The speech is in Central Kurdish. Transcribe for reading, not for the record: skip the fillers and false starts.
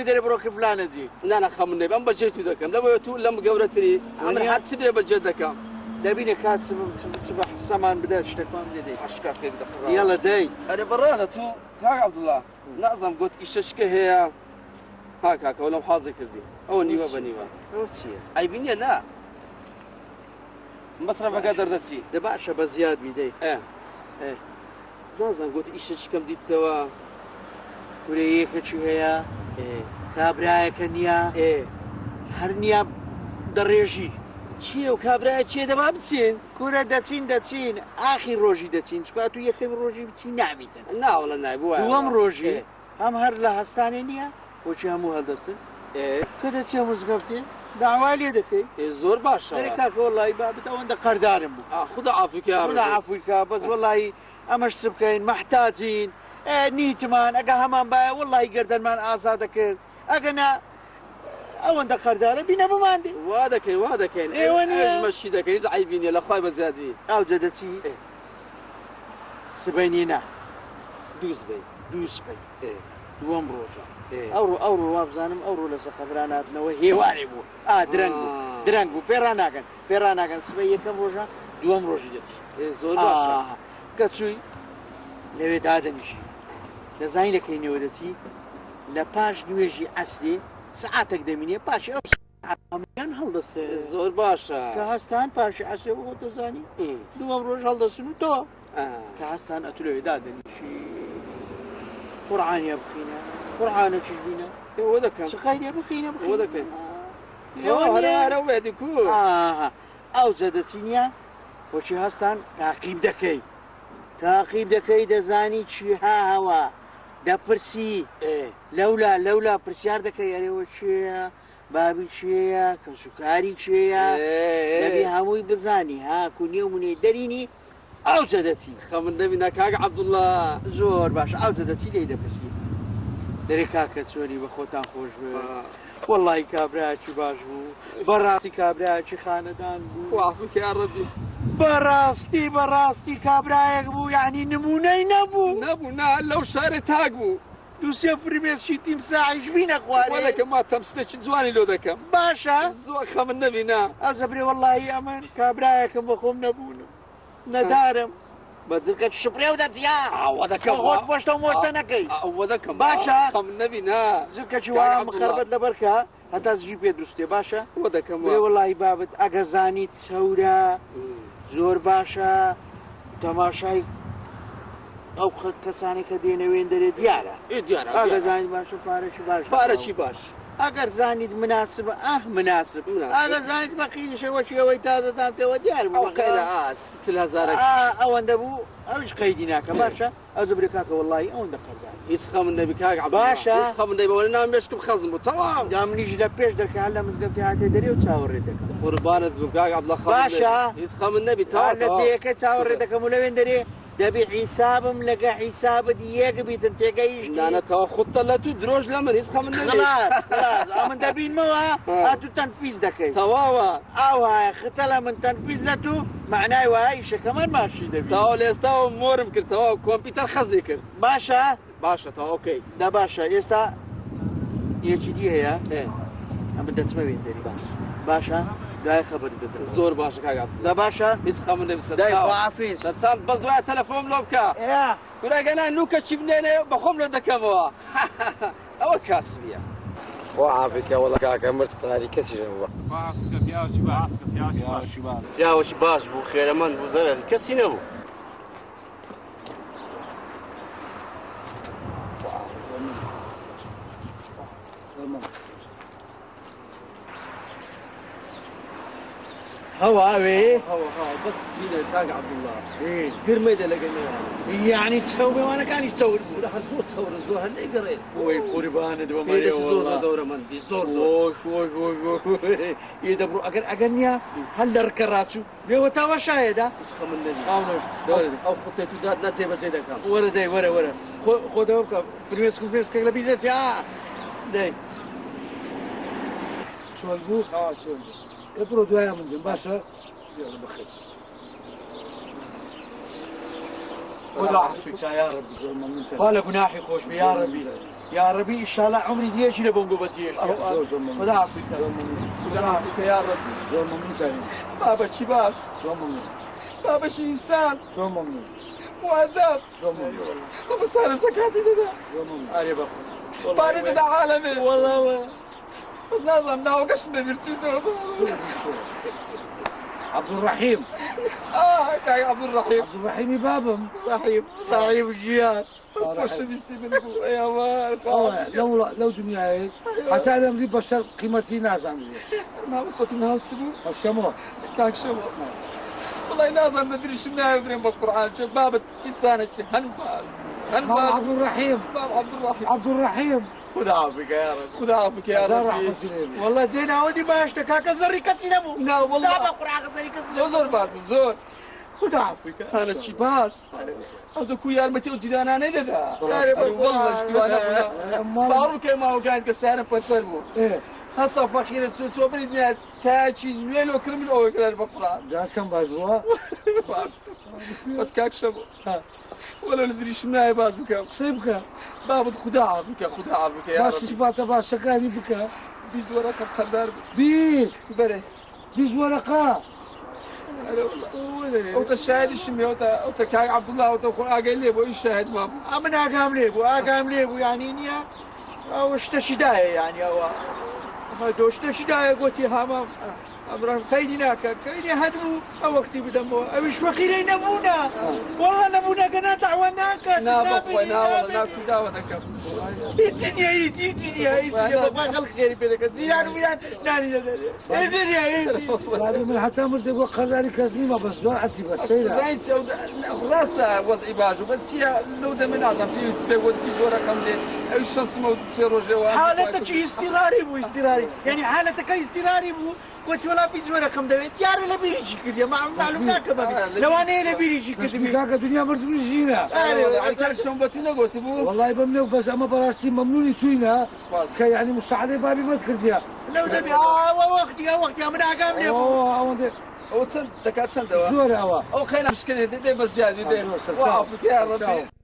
بدري بروك فلانة دي لا خمني بام بجيتو دكم لما يتو لما قبرتني عمر حد سبي بجدكم دابيني كاتب صباح السمان بدأت اشتكوان دي اشكاك دقيقة يلا داي انا برانا تو هاك عبد الله نعظم قلت ايش هي هاك ولا محاضر كردي او نيوه بنيوه اي بنيه لا مصرف قدر دسي دبعش بزياد بيدي ايه نعظم قلت ايش كم دي توا وريك شو هي ايه كابرايا كنيا ايه هرنيا دريجي چیه و کابرای چیه دەما بچین کورە دەچین ئاخی ڕۆژی دەچین چکات و یەخێم ڕۆژی بچی نابیتن ناوەڵە نایبووە دووەم ڕۆژی هەم هەر لە هەستانێ نییە بۆچی هەموو هەڵدەستن کە دەچێ مزگەفتێ داوا لێ دەکەی زۆر باشە دەرێ کاکە وەڵی بابت ئەوەندە قەردارم بوو خدا عافوکە خدا عافوکە بەس وەڵی ئەمەش چ بکەین مەحتاجین نیتمان ئەگە هەمان باە وەڵی گەردەنمان ئازا دەکرد ئەگەنا ئەوەندە قەردارە بینە بماندێ وا دەکەین ئێوەمەشی دەکەی زعیبینە لە خوای بەزیادی ئەو جەدەچی سبەینێنا دووسبەی دووەم ڕۆژە ئەوڕۆ وابزانم ئەوڕۆ لە سەقەبران هاتنەوە هێوارێ بوو درەنگ بوو پێڕاناکەن سبەی یەکەم ڕۆژە دووەم ڕۆژی دەچی زۆر باشە کە چووی لەوێ دادەنیشی دەزانی دەکەینەوە دەچی لە پاش نوێژی ئەسلێ سعاتێک دەمینێ پاشی ئەو ئەمیان هەڵدەستێ زۆر باشە کە هەستان پاشی ئەسێ بۆ دەزانی دووەم ڕۆژ هەڵدەسن و تۆ کە هەستان ئەتو لەوێ دادەنیشی قورعانیە بخینە قورعانە چش بینە ئێوە دەکەم چقایدێ بخینە ئەوە دەکەین هەرە وێدی کو ئەو جەدەچینە بۆچی هەستان تاقیب دەکەی دەزانی چی هاوە دەپرسی لەولا پرسیار دەکەی ئەرێوە چێە بابی چێە کەمسوکاری چێە دەبێ هەمووی بزانی هاکو نێومونێ دەرینی ئەو جەدەتی خەمن نەبینە کاک عەبدوڵڵا زۆر باش ئەو جەدەتی لێی دەپرسی دەرێ کاکە چۆنی بە خۆتان خۆش بێ وەڵڵی کابراایکی باش بوو بەڕاستی کابراایکی خانەدان بوو وافکە ڕەبی بەڕاستی کابراایەک بوو یعنی نمونەی نەبوو نا لەو شارێ تاک بوو دووسێ فریمێسکی تیمساعیش بینە خوارێ دەکەم ما تەمسلێکی جوانی لۆ دەکەم باشە زۆر خەمن نەبینە ئەو زەبرێ وەڵڵی ئەمن کابراایەکەم بە خۆم نەبوون نەدارم بەجلکە شپرێ و دەچیا ئەوە دەکەم خۆت پۆشتە مۆشتە نەکەی ئەوە دەکەم باشە خەمن نەبینە زلکەی وا مخەربەت لەبەرکە هەتا زیی پێ دوستێ باشە ئەوە دەکەم وەڵڵی بابت ئەگەزانی چەورە زۆر باشە تەماشای ئەو کەسانی کە دێنەوێن دەرێت دیارە ئاگەزانی باشە پارەی باش ئەگەر زانیت مناسبە مناسب ئاگەزانیت بەقینیشەوەشیەوەی تازەدانتەوە دیار ئەوەندە بوو ئەوش قەیدی ناکە باشە ئەو زبرێ کاکە وەڵڵی ئەوەندە قەردان هیچ خەمن نەبی کاک باشە هیچ خەمن نەبی بەوە نام مێشکم خەزم بوو تەواو یا منیش لە پێش دەکە لە مزگەفتی هاتێ دەرێ و چاوەڕێ دەکەم قوربانت بوو کاک عەبدوڵڵا باشە هیچ خەمن نەبی تا لە جێیەکە چاوەڕێ دەکەم و لەوێن دەرێ دەبی حیسابم لەگە حیسابت یەک بیتن تێگەیش نانەتەوە خوتە لە تو درۆژ لە من هیچ خەمن نەبی من دەبینمەوە هاتو تەنفیز دەکەی تەواوە ئاوایە ختە لە من تەنفیز لە تو معنای وایە شەکەمان ماشی دەبی تاوا لە ئێستاوە مۆرم کردەوە کۆمپیوتەر خەزی کرد باشە تاوا ئۆکەی دا باشە ئێستا یەکی دی هەیە ئەمە دەچمە وێندەری باشە دوای خەبەر دەدەم زۆر باشە کاک دا باشە هیچ خەمن نەبی سەد بەس دوای تەلەفۆن لۆ بکە گورەگەنا نوکەچی بنێنێ بەخۆم لێ دەکەمەوە ئەوە کاسبیە خۆ عافیکە وەڵا کاکە مرد قاری کەسیش نەبووە پیاوەکی باش بوو خێرەمەند بوو زەرەری کەسی نەبوو هەواوێ بەس بینە کاک عەبدوڵڵا گرمەی دەلەگەنەوە یعنی چەو بێوانەکانی چەور بوو هەر زۆر چەورە زۆر هەر نەیگەڕێت بۆی قوربانت بەمەرێەوە زۆر دەورەمەندی زۆر دەبڕۆ ئەگەر نییە هەل لە ڕکە ڕاچوو بێوە تاوە شایەدا خەمن نەبی ئەو خوتێت و داد نەچێ بەجێ دەکەم وەرە دەی وەرە خۆ دەوە بکە فرمێسکە لە بیرێت دەی چۆن بوو چۆن کە بڕۆ دوایە من بێن باشە بخێت خدا عافیکە یا ڕەبی خوا لە گوناحی خۆش بێ یا ڕەبی يا ربي ان شاء الله عمري ديجي لبونجو بتيجي خدا عافيك خدا عافيك يا ربي زور ممنون تاني بابا شي باش زور ممنون بابا شي انسان زور ممنون مؤدب زور ممنون طب صار سكاتي ده زور ممنون علي بابا بارد ده عالمي والله بس نازم ناوقش نبرتو ده عبد الرحيم كاي عبد الرحيم عبد الرحيم بابم رحيم الجياد وش بيسي منكو يا مال لو دنيا هيك حتى انا بدي بشر قيمتي ناس عم ما وصلت منها وتسبو الشمو كاك شو والله لازم ندري شو نايبرين بالقران شوف باب انسانك هنبال عبد الرحيم باب عبد الرحيم عبد الرحيم خدا عافيك يا رب خذ عافيك يا ربي والله زين عودي ما اشتكاك زري كتسينمو لا والله لا بقرا زري كتسينمو زور بعد زور خدا عافيك سنة شي باش از کویار متی وجدانا نه ده والله اشتوانا بارو كما هو كان كسانه فتربو هسه فخير تو بريدنا تاجي نيلو كرمل او كلام بقرا جاتم باش بوا بس كاك شبو ولا ندري شنو باز بك سيبك بابا خدا عافيك خدا عافيك يا باش رب صفاته باش شكاني بك بيز ورقه قدر بيش بره بيش ورقه او تشاهد الشمي او تكاي عبد الله او تخو قال لي ابو يشاهد ما امن اقام ليبو يعني نيا او اشتشدايه يعني او ما دوشتشدايه قلت هامام امر كاينيناك كايني هدمو او وقتي بدمو او ايش وقيري نمونا والله نمونا قناطع وناك نابق ولا كذا وذاك يتنيا يتنيا بابا خلق خير بيدك زينان ويان ناني زين بعد من حتى مرت وقر ذلك كسليمه بس زور عتي بس زين سو خلاص وضع باجو بس هي لو ده من اعظم في سبب ودي زور رقم دي اي شخص مو تصير جواب حالتك استراري مو استراري يعني حالتك استراري مو قلت ولا في زور رقم ده يا لا بيجي كذا ما معلومات كمان لو انا لا بيجي كذا كاكا دنيا مرت من جينا كان شلون بتنا قلت بو والله بمنو بس اما براستي ممنوني توينا كي يعني مساعده بابي ما ذكرتيها لو دبي وقتي من اقام لي او تصدق دكات صندوق زور هوا او خينا مشكله دي بس زياده دي وافك يا ربي